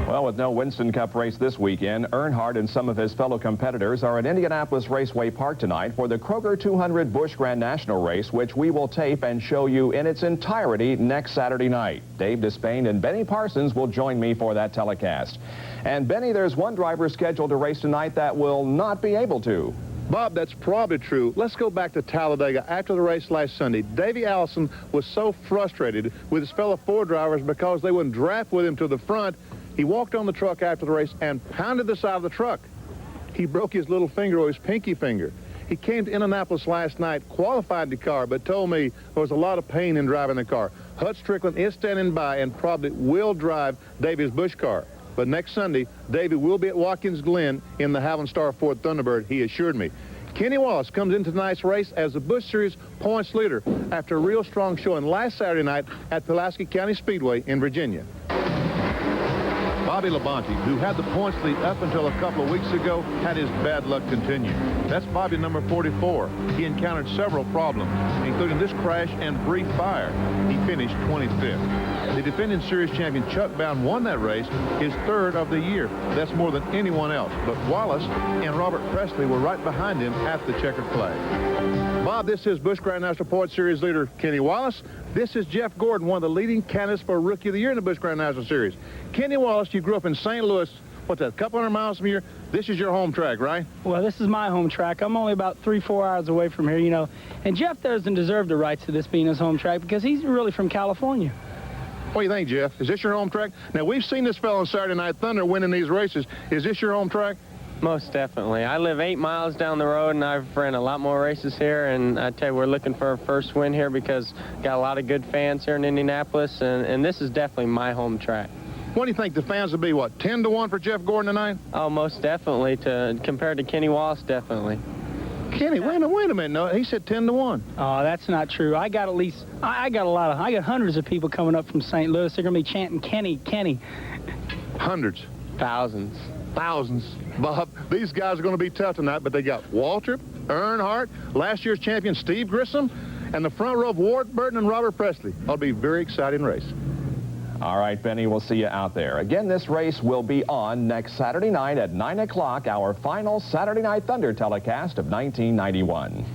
Well, with no Winston Cup race this weekend, Earnhardt and some of his fellow competitors are at Indianapolis Raceway Park tonight for the Kroger 200 Busch Grand National Race, which we will tape and show you in its entirety next Saturday night. Dave Despain and Benny Parsons will join me for that telecast. And Benny, there's one driver scheduled to race tonight that will not be able to. Bob, that's probably true. Let's go back to Talladega after the race last Sunday. Davey Allison was so frustrated with his fellow Ford drivers because they wouldn't draft with him to the front. He walked on the truck after the race and pounded the side of the truck. He broke his little finger or his pinky finger. He came to Indianapolis last night, qualified the car, but told me there was a lot of pain in driving the car. Hutch Strickland is standing by and probably will drive Davey's Busch car. But next Sunday, Davey will be at Watkins Glen in the Howland Star Ford Thunderbird, he assured me. Kenny Wallace comes into tonight's race as the Busch Series points leader after a real strong showing last Saturday night at Pulaski County Speedway in Virginia. Bobby Labonte, who had the points lead up until a couple of weeks ago, had his bad luck continue. That's Bobby number 44. He encountered several problems, including this crash and brief fire. He finished 25th. The defending series champion Chuck Bound won that race, his third of the year. That's more than anyone else. But Wallace and Robert Presley were right behind him at the checkered flag. Bob, this is Busch Grand National Point Series leader Kenny Wallace. This is Jeff Gordon, one of the leading candidates for Rookie of the Year in the Busch Grand National Series. Kenny Wallace, you grew up in St. Louis, what's that, a couple hundred miles from here? This is your home track, right? Well, this is my home track. I'm only about 3-4 hours away from here, you know. And Jeff doesn't deserve the rights to this being his home track because he's really from California. What do you think, Jeff? Is this your home track? Now, we've seen this fellow on Saturday Night Thunder winning these races. Is this your home track? Most definitely. I live 8 miles down the road, and I've ran a lot more races here, and I tell you, we're looking for our first win here because got a lot of good fans here in Indianapolis, and this is definitely my home track. What do you think the fans will be, what, 10-1 for Jeff Gordon tonight? Oh, most definitely. Compared to Kenny Wallace, definitely. Kenny, wait a minute. No, he said 10-1. Oh, that's not true. I got hundreds of people coming up from St. Louis. They're going to be chanting Kenny, Kenny. Hundreds. Thousands. Thousands. Bob, these guys are going to be tough tonight, but they got Waltrip, Earnhardt, last year's champion Steve Grissom, and the front row of Ward Burton and Robert Presley. It'll be a very exciting race. All right, Benny, we'll see you out there. Again, this race will be on next Saturday night at 9 o'clock, our final Saturday Night Thunder telecast of 1991.